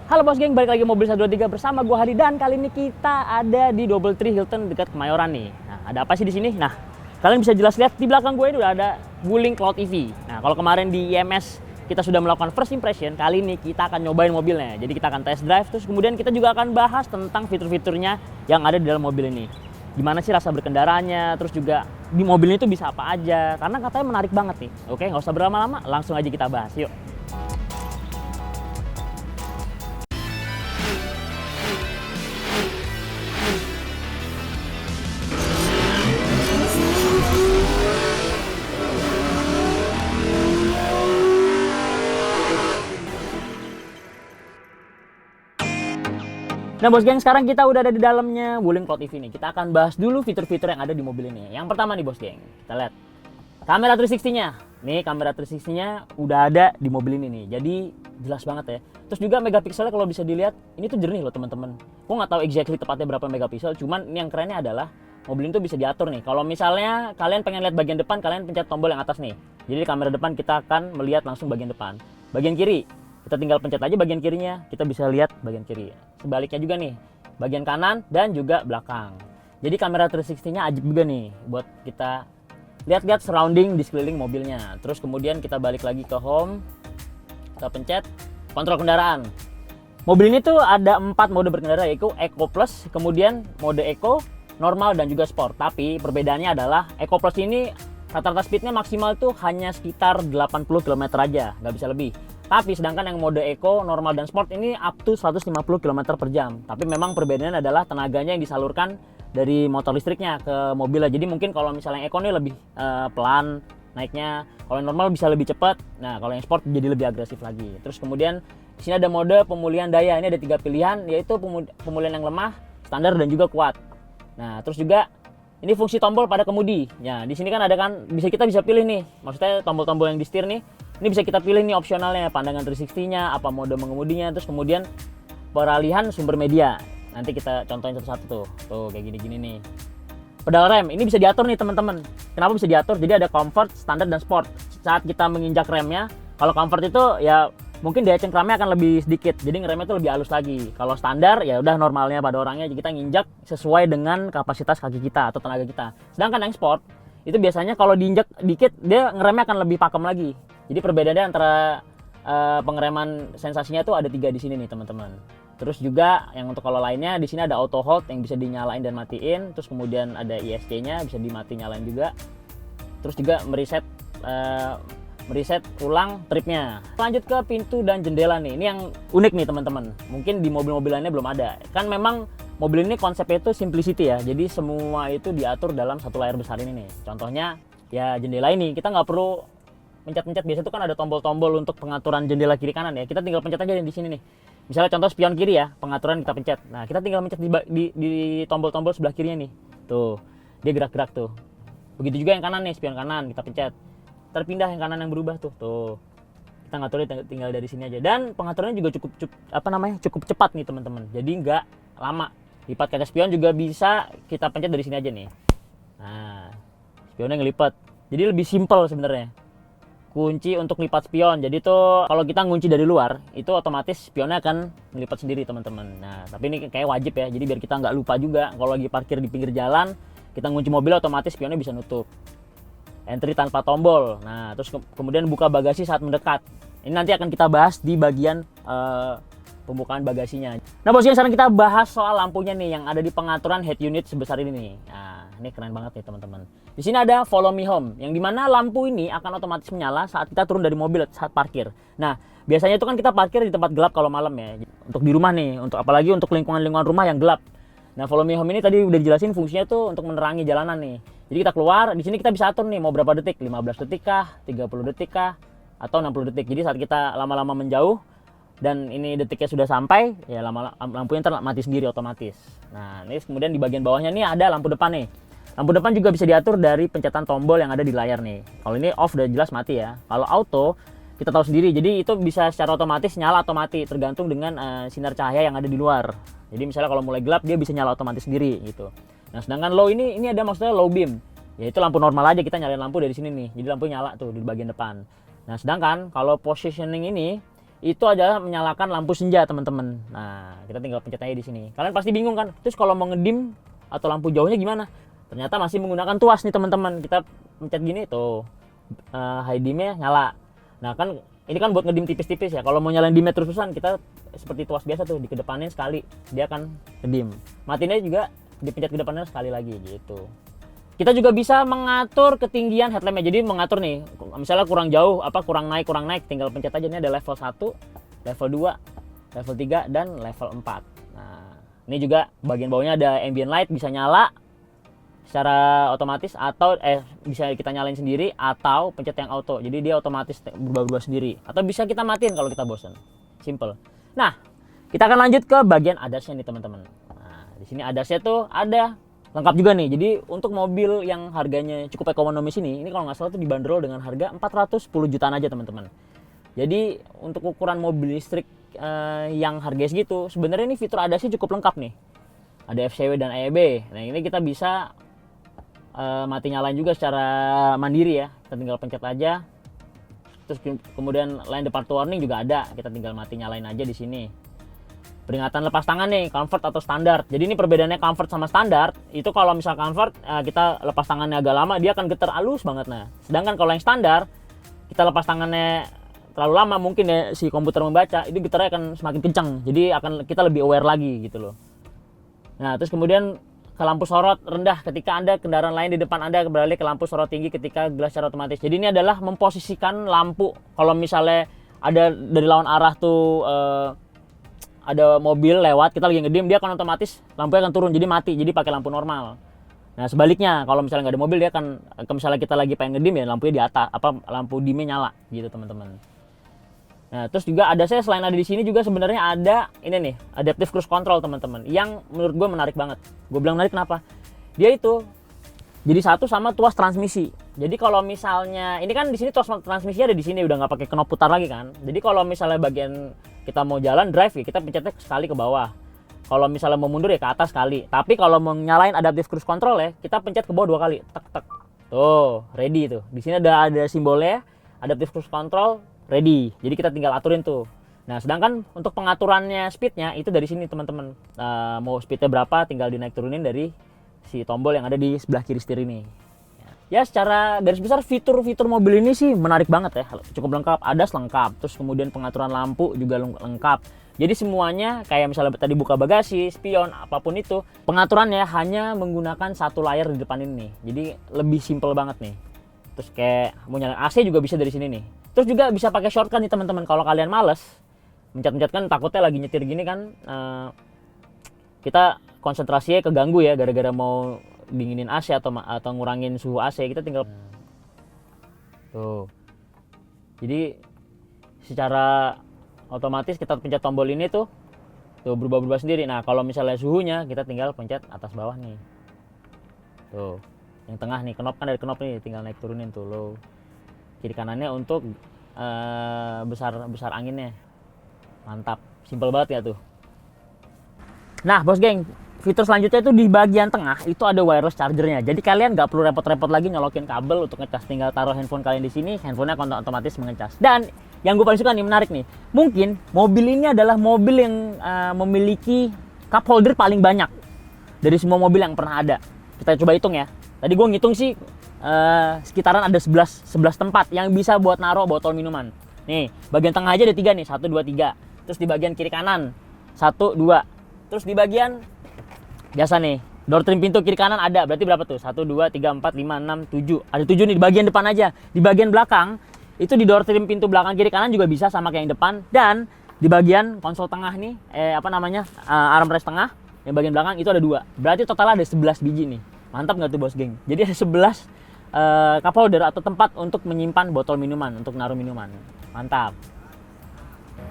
Halo bos geng, balik lagi mobil 123 bersama gua Hadi, dan kali ini kita ada di DoubleTree Hilton dekat Kemayoran nih. Nah, ada apa sih di sini? Nah, kalian bisa jelas lihat di belakang gue ini udah ada Wuling Cloud EV. Nah, kalau kemarin di IMS kita sudah melakukan first impression, kali ini kita akan nyobain mobilnya. Jadi kita akan test drive, terus kemudian kita juga akan bahas tentang fitur-fiturnya yang ada di dalam mobil ini. Gimana sih rasa berkendaranya, terus juga di mobil ini tuh bisa apa aja, karena katanya menarik banget nih. Oke, nggak usah berlama-lama, langsung aja kita bahas, yuk. Nah bos geng, sekarang kita udah ada di dalamnya Wuling Cloud EV nih. Kita akan bahas dulu fitur-fitur yang ada di mobil ini. Yang pertama nih bos geng, kita lihat kamera 360-nya. Nih kamera 360-nya udah ada di mobil ini nih. Jadi jelas banget ya. Terus juga megapikselnya kalau bisa dilihat, ini tuh jernih loh teman-teman. Gue nggak tahu exactly tepatnya berapa megapiksel, cuman ini yang kerennya adalah mobil ini tuh bisa diatur nih. Kalau misalnya kalian pengen lihat bagian depan, kalian pencet tombol yang atas nih. Jadi di kamera depan kita akan melihat langsung bagian depan. Bagian kiri, kita tinggal pencet aja bagian kirinya, kita bisa lihat bagian kiri. Sebaliknya juga nih, bagian kanan dan juga belakang. Jadi kamera 360-nya ajib juga nih buat kita lihat-lihat surrounding di sekeliling mobilnya. Terus kemudian kita balik lagi ke home, kita pencet kontrol kendaraan. Mobil ini tuh ada 4 mode berkendara, yaitu Eco Plus, kemudian mode Eco, normal dan juga Sport. Tapi perbedaannya adalah Eco Plus ini rata-rata speednya maksimal tuh hanya sekitar 80 km aja, nggak bisa lebih. Tapi sedangkan yang mode Eco, normal dan Sport ini up to 150 km per jam. Tapi memang perbedaannya adalah tenaganya yang disalurkan dari motor listriknya ke mobilnya. Jadi mungkin kalau misalnya Eco ini lebih pelan naiknya, kalau yang normal bisa lebih cepat. Nah kalau yang Sport jadi lebih agresif lagi. Terus kemudian di sini ada mode pemulihan daya. Ini ada 3 pilihan, yaitu pemulihan yang lemah, standar dan juga kuat. Nah terus juga ini fungsi tombol pada kemudi. Nah di sini kan ada kan kita bisa pilih nih. Maksudnya tombol-tombol yang di setir nih. Ini bisa kita pilih nih opsionalnya, pandangan 360-nya, apa mode mengemudinya, terus kemudian peralihan sumber media. Nanti kita contohin satu-satu tuh. Tuh kayak gini-gini nih. Pedal rem, ini bisa diatur nih teman-teman. Kenapa bisa diatur? Jadi ada comfort, standar dan sport. Saat kita menginjak remnya, kalau comfort itu ya mungkin daya cengkramnya akan lebih sedikit. Jadi ngeremnya itu lebih halus lagi. Kalau standar ya udah normalnya pada orangnya, kita nginjak sesuai dengan kapasitas kaki kita atau tenaga kita. Sedangkan yang sport itu biasanya kalau diinjak dikit dia ngeremnya akan lebih pakem lagi. Jadi perbedaannya antara pengereman sensasinya tuh ada 3 di sini nih teman-teman. Terus juga yang untuk kalau lainnya di sini ada auto hold yang bisa dinyalain dan matiin. Terus kemudian ada ISC-nya bisa dimati nyalain juga. Terus juga mereset ulang tripnya. Lanjut ke pintu dan jendela nih. Ini yang unik nih teman-teman. Mungkin di mobil-mobil lainnya belum ada. Kan memang mobil ini konsepnya itu simplicity ya. Jadi semua itu diatur dalam satu layar besar ini nih. Contohnya ya jendela ini kita nggak perlu pencet-pencet. Biasa itu kan ada tombol-tombol untuk pengaturan jendela kiri kanan ya. Kita tinggal pencet aja di sini nih. Misalnya contoh spion kiri ya, pengaturan kita pencet. Nah, kita tinggal pencet di tombol-tombol sebelah kirinya nih. Tuh, dia gerak-gerak tuh. Begitu juga yang kanan nih, spion kanan kita pencet. Terpindah yang kanan yang berubah tuh. Tuh. Kita ngaturnya tinggal dari sini aja. Dan pengaturannya juga cukup cepat nih teman-teman. Jadi nggak lama. Lipat kaca spion juga bisa kita pencet dari sini aja nih. Nah, spionnya ngelipat. Jadi lebih simpel sebenarnya. Kunci untuk lipat spion. Jadi tuh kalau kita ngunci dari luar, itu otomatis spionnya akan melipat sendiri teman-teman. Nah, tapi ini kayak wajib ya. Jadi biar kita nggak lupa juga kalau lagi parkir di pinggir jalan, kita ngunci mobil otomatis spionnya bisa nutup. Entry tanpa tombol. Nah, terus kemudian buka bagasi saat mendekat. Ini nanti akan kita bahas di bagian pembukaan bagasinya. Nah, bosnya sekarang kita bahas soal lampunya nih yang ada di pengaturan head unit sebesar ini nih. Nah, ini keren banget nih teman-teman. Di sini ada Follow Me Home, yang dimana lampu ini akan otomatis menyala saat kita turun dari mobil saat parkir. Nah, biasanya itu kan kita parkir di tempat gelap kalau malam ya. Untuk di rumah nih, apalagi untuk lingkungan-lingkungan rumah yang gelap. Nah, Follow Me Home ini tadi udah dijelasin fungsinya tuh untuk menerangi jalanan nih. Jadi kita keluar, di sini kita bisa atur nih mau berapa detik, 15 detik kah, 30 detik kah, atau 60 detik. Jadi saat kita lama-lama menjauh dan ini detiknya sudah sampai, ya lampunya mati sendiri otomatis. Nah, ini kemudian di bagian bawahnya nih ada lampu depan nih. Lampu depan juga bisa diatur dari pencetan tombol yang ada di layar nih. Kalau ini off udah jelas mati ya. Kalau auto kita tahu sendiri. Jadi itu bisa secara otomatis nyala atau mati tergantung dengan sinar cahaya yang ada di luar. Jadi misalnya kalau mulai gelap dia bisa nyala otomatis sendiri gitu. Nah, sedangkan low ini ada maksudnya low beam. Yaitu lampu normal aja, kita nyalain lampu dari sini nih. Jadi lampu nyala tuh di bagian depan. Nah, sedangkan kalau positioning ini itu adalah menyalakan lampu senja, teman-teman. Nah, kita tinggal pencet aja di sini. Kalian pasti bingung kan? Terus kalau mau ngedim atau lampu jauhnya gimana? Ternyata masih menggunakan tuas nih, teman-teman. Kita pencet gini tuh, high dimnya nyala. Nah, kan ini kan buat ngedim tipis-tipis ya. Kalau mau nyalain dimnya terus-terusan, kita seperti tuas biasa tuh, dikedepanin sekali, dia akan ngedim. Matinnya juga dipencet ke depannya sekali lagi gitu. Kita juga bisa mengatur ketinggian headlampnya. Jadi mengatur nih, misalnya kurang jauh, kurang naik, tinggal pencet aja. Ini ada level 1, level 2, level 3, dan level 4. Nah, ini juga bagian bawahnya ada ambient light, bisa nyala secara otomatis atau bisa kita nyalain sendiri atau pencet yang auto. Jadi dia otomatis berubah-ubah sendiri. Atau bisa kita matiin kalau kita bosan. Simple. Nah, kita akan lanjut ke bagian ADAS-nya nih, teman-teman. Nah, di sini ADAS-nya tuh ada lengkap juga nih. Jadi untuk mobil yang harganya cukup ekonomis ini kalau nggak salah tuh dibanderol dengan harga 410 jutaan aja, teman-teman. Jadi untuk ukuran mobil listrik yang harganya segitu, sebenarnya ini fitur ADAS-nya cukup lengkap nih. Ada FCW dan AEB. Nah, ini kita bisa mati nyalain juga secara mandiri ya. Kita tinggal pencet aja. Terus kemudian line departure warning juga ada. Kita tinggal mati nyalain aja di sini. Peringatan lepas tangan nih, comfort atau standar. Jadi ini perbedaannya comfort sama standar. Itu kalau misal comfort, kita lepas tangannya agak lama, dia akan getar halus banget. Nah, sedangkan kalau yang standar, kita lepas tangannya terlalu lama, mungkin ya si komputer membaca, itu getarnya akan semakin kencang. Jadi kita lebih aware lagi gitu loh. Nah, terus kemudian ke lampu sorot rendah ketika Anda kendaraan lain di depan Anda beralih ke lampu sorot tinggi ketika gelas secara otomatis. Jadi ini adalah memposisikan lampu. Kalau misalnya ada dari lawan arah tuh ada mobil lewat, kita lagi ngedim, dia akan otomatis lampunya akan turun, jadi mati, jadi pakai lampu normal. Nah, sebaliknya kalau misalnya nggak ada mobil, dia akan, misalnya kita lagi pengen ngedim ya lampunya di atas, lampu dimnya nyala gitu, teman-teman. Nah, terus juga ada, saya selain ada di sini juga sebenarnya ada ini nih, adaptive cruise control, teman-teman, yang menurut gue menarik banget. Gue bilang menarik kenapa? Dia itu jadi satu sama tuas transmisi. Jadi kalau misalnya ini kan di sini tuas transmisinya ada di sini, udah nggak pakai knop putar lagi kan. Jadi kalau misalnya bagian kita mau jalan drive ya, kita pencetnya sekali ke bawah. Kalau misalnya mau mundur ya ke atas sekali. Tapi kalau mau nyalain adaptive cruise control ya, kita pencet ke bawah 2 kali. Tek tek. Tuh, ready tuh. Di sini ada simbolnya adaptive cruise control ready. Jadi kita tinggal aturin tuh. Nah, sedangkan untuk pengaturannya speednya itu dari sini, teman-teman. Mau speednya berapa tinggal dinaik turunin dari si tombol yang ada di sebelah kiri setir ini. Ya, secara garis besar fitur-fitur mobil ini sih menarik banget ya. Cukup lengkap, ADAS lengkap, terus kemudian pengaturan lampu juga lengkap. Jadi semuanya kayak misalnya tadi buka bagasi, spion, apapun itu, pengaturannya hanya menggunakan satu layar di depan ini. Jadi lebih simple banget nih. Terus kayak mau nyalain AC juga bisa dari sini nih. Terus juga bisa pakai shortcut nih, teman-teman. Kalau kalian males mencet-mencet kan takutnya lagi nyetir gini kan, kita konsentrasinya keganggu ya gara-gara mau dinginin AC atau ngurangin suhu AC, kita tinggal tuh. Jadi secara otomatis kita pencet tombol ini tuh berubah-ubah sendiri. Nah, kalau misalnya suhunya kita tinggal pencet atas bawah nih. Tuh. Yang tengah nih, knop kan dari knop nih, tinggal naik turunin tuh low. Kiri kanannya untuk besar anginnya. Mantap, simple banget ya tuh. Nah, bos geng, fitur selanjutnya itu di bagian tengah itu ada wireless chargernya. Jadi kalian nggak perlu repot-repot lagi nyolokin kabel untuk ngecas, tinggal taruh handphone kalian di sini, handphonenya akan otomatis mengecas. Dan yang gue paling suka nih, menarik nih, mungkin mobil ini adalah mobil yang memiliki cup holder paling banyak dari semua mobil yang pernah ada. Kita coba hitung ya. Tadi gue ngitung sih sekitaran ada 11 tempat yang bisa buat naruh botol minuman. Nih, bagian tengah aja ada 3 nih, 1, 2, 3. Terus di bagian kiri kanan 1, 2. Terus di bagian biasa nih, door trim pintu kiri kanan ada, berarti berapa tuh? 1, 2, 3, 4, 5, 6, 7. Ada 7 nih di bagian depan aja. Di bagian belakang, itu di door trim pintu belakang kiri kanan juga bisa sama kayak yang depan. Dan di bagian konsol tengah nih, armrest tengah, yang bagian belakang itu ada 2. Berarti total ada 11 biji nih. Mantap nggak tuh, bos geng? Jadi ada 11 cup holder atau tempat untuk menyimpan botol minuman, untuk naruh minuman. Mantap.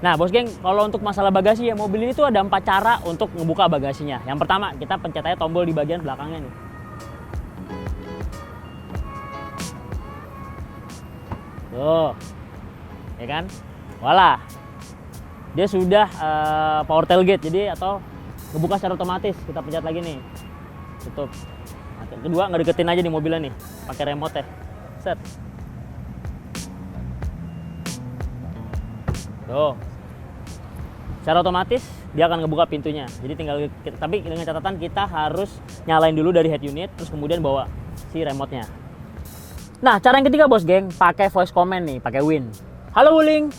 Nah, bos geng, kalau untuk masalah bagasi ya, mobil ini tuh ada 4 cara untuk ngebuka bagasinya. Yang pertama, kita pencet aja tombol di bagian belakangnya nih. Tuh, ya kan? Voila. Dia sudah power tailgate, jadi atau ngebuka secara otomatis. Kita pencet lagi nih, tutup. Nah, kedua, nggak deketin aja di mobilnya nih, pakai remote ya. Set. Tuh, secara otomatis dia akan ngebuka pintunya. Jadi tinggal tapi dengan catatan kita harus nyalain dulu dari head unit, terus kemudian bawa si remote-nya. Nah, cara yang ketiga bos geng, pakai voice command nih, pakai Win. Halo Wuling.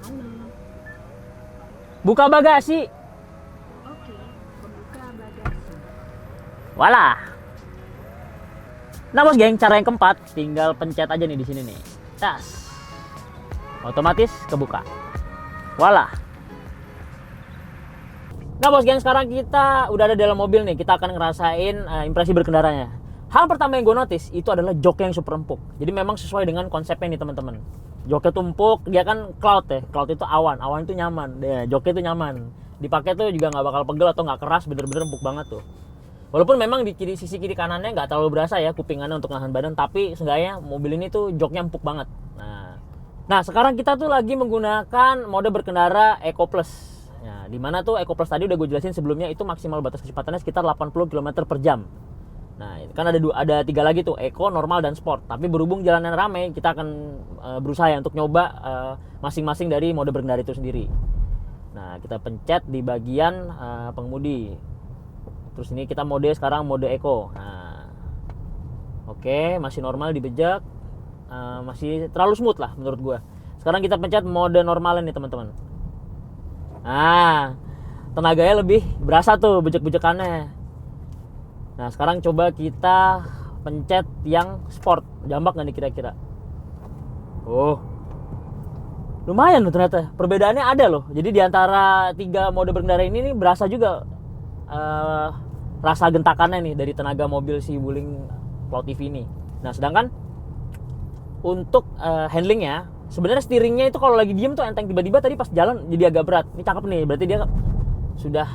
Halo. Buka bagasi. Oke, membuka bagasi. Walah. Nah bos geng, cara yang keempat, tinggal pencet aja nih di sini nih. Tas. Otomatis kebuka. Walah. Nah bos geng, sekarang kita udah ada dalam mobil nih. Kita akan ngerasain impresi berkendaranya. Hal pertama yang gue notice itu adalah joknya yang super empuk. Jadi memang sesuai dengan konsepnya nih teman-teman. Joknya tuh empuk, dia kan cloud ya. Cloud itu awan, awan itu nyaman. Joknya itu nyaman. Dipakai tuh juga nggak bakal pegel atau nggak keras, bener-bener empuk banget tuh. Walaupun memang di sisi kiri kanannya nggak terlalu berasa ya kupingannya untuk nahan badan, tapi seenggaknya mobil ini tuh joknya empuk banget. Nah sekarang kita tuh lagi menggunakan mode berkendara Eco Plus. Nah, dimana tuh Eco Plus tadi udah gue jelasin sebelumnya, itu maksimal batas kecepatannya sekitar 80 km per jam. Nah kan ada 3 lagi tuh, Eco, Normal, dan Sport. Tapi berhubung jalanan ramai, kita akan berusaha ya untuk nyoba masing-masing dari mode berkendara itu sendiri. Nah kita pencet di bagian pengemudi. Terus ini kita mode sekarang mode Eco. Nah, oke, masih normal dibejak. Masih terlalu smooth lah menurut gue. Sekarang kita pencet mode normal nih teman-teman. Nah, tenaganya lebih berasa tuh bejek-bejekannya. Nah sekarang coba kita pencet yang sport. Jambak nggak nih kira-kira? Oh, lumayan loh ternyata. Perbedaannya ada loh. Jadi di antara 3 mode berkendara ini nih berasa juga rasa gentakannya nih dari tenaga mobil si Wuling Cloud EV ini. Nah sedangkan untuk handlingnya, sebenarnya steeringnya itu kalau lagi diem tuh enteng, tiba-tiba tadi pas jalan jadi agak berat. Ini cakep nih, berarti dia sudah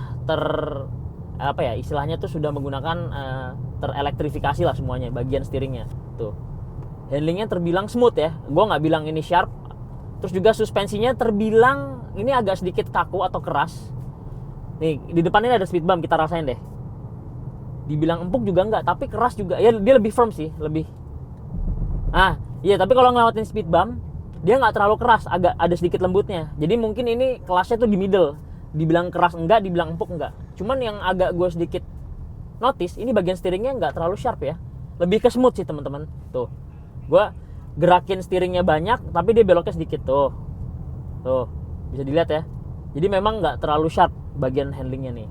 istilahnya tuh sudah menggunakan terelektrifikasi lah semuanya bagian steeringnya tuh. Handlingnya terbilang smooth ya, gue nggak bilang ini sharp. Terus juga suspensinya terbilang ini agak sedikit kaku atau keras. Nih di depan ini ada speed bump, kita rasain deh. Dibilang empuk juga enggak, tapi keras juga ya, dia lebih firm sih, lebih. Iya, tapi kalau ngelewatin speed bump dia nggak terlalu keras, agak ada sedikit lembutnya. Jadi mungkin ini kelasnya tuh di middle. Dibilang keras enggak, dibilang empuk enggak. Cuman yang agak gue sedikit notice, ini bagian steeringnya nggak terlalu sharp ya. Lebih ke smooth sih teman-teman. Tuh, gue gerakin steeringnya banyak, tapi dia beloknya sedikit tuh. Tuh, bisa dilihat ya. Jadi memang nggak terlalu sharp bagian handlingnya nih.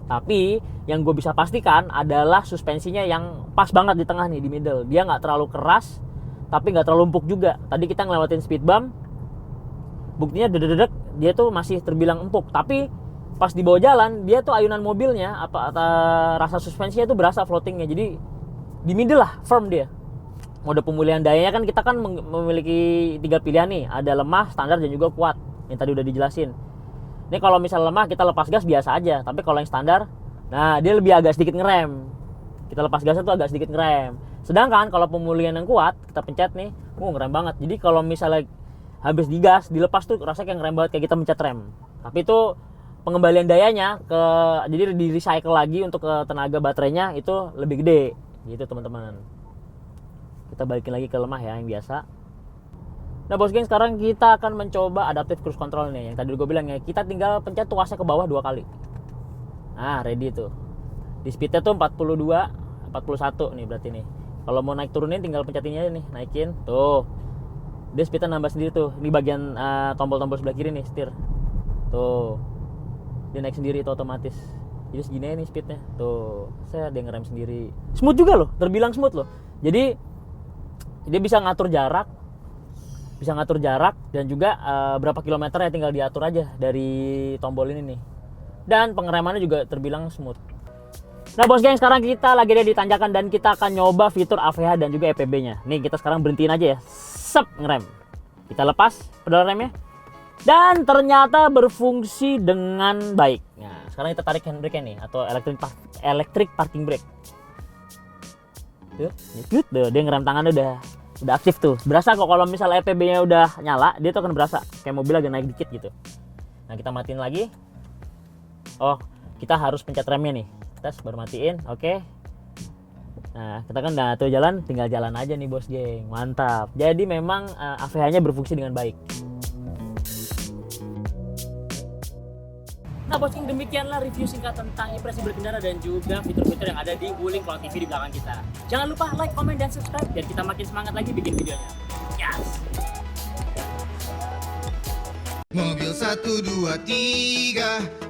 Tapi yang gue bisa pastikan adalah suspensinya yang pas banget di tengah nih, di middle. Dia nggak terlalu keras, tapi nggak terlalu empuk juga. Tadi kita ngelewatin speed bump, buktinya dedek dia tuh masih terbilang empuk. Tapi pas di bawah jalan, dia tuh ayunan mobilnya rasa suspensinya tuh berasa floatingnya. Jadi di middle lah, firm dia. Mode pemulihan dayanya kan kita kan memiliki 3 pilihan nih, ada lemah, standar, dan juga kuat. Yang tadi udah dijelasin. Ini kalau misal lemah kita lepas gas biasa aja, tapi kalau yang standar, nah dia lebih agak sedikit ngerem. Kita lepas gasnya tuh agak sedikit ngerem. Sedangkan kalau pemulihan yang kuat, kita pencet nih, ngerem banget. Jadi kalau misalnya habis digas, dilepas tuh rasanya kayak ngerem banget, kayak kita mencet rem. Tapi itu pengembalian dayanya jadi di recycle lagi untuk ke tenaga baterainya itu lebih gede, gitu teman-teman. Kita balikin lagi ke lemah ya, yang biasa. Nah bos geng, sekarang kita akan mencoba adaptive cruise control nih. Yang tadi gue bilang ya, kita tinggal pencet tuasnya ke bawah 2 kali. Nah ready tuh. Di speednya tuh 41 nih berarti nih. Kalau mau naik turunin tinggal pencetin aja nih, naikin. Tuh. Dia speednya nambah sendiri tuh. Ini bagian tombol-tombol sebelah kiri nih, setir. Tuh. Dia naik sendiri itu otomatis. Jadi segini aja nih speednya. Tuh. Saya dia ngerem sendiri. Smooth juga loh, terbilang smooth loh. Jadi dia bisa ngatur jarak. Dan juga berapa kilometer ya tinggal diatur aja dari tombol ini nih. Dan pengeremannya juga terbilang smooth. Nah bos geng, sekarang kita lagi ada di tanjakan dan kita akan nyoba fitur AVH dan juga EPB nya. Nih kita sekarang berhentiin aja ya. Sep, ngerem. Kita lepas pedal remnya. Dan ternyata berfungsi dengan baik. Nah sekarang kita tarik handbrake nih, atau electric parking brake. Tuh, dia ngerem tangannya udah aktif tuh. Berasa kok kalau misalnya EPB-nya udah nyala, dia tuh akan berasa kayak mobil agak naik dikit gitu. Nah, kita matiin lagi. Oh, kita harus pencet remnya nih. Tes baru matiin. Oke. Nah, kita kan udah tuh jalan, tinggal jalan aja nih bos geng. Mantap. Jadi memang AVH-nya berfungsi dengan baik. Nah bos King, demikianlah review singkat tentang impresi berkendara dan juga fitur-fitur yang ada di Wuling Cloud TV di belakang kita. Jangan lupa like, comment, dan subscribe biar kita makin semangat lagi bikin videonya. Yes! Mobil 1, 2, 3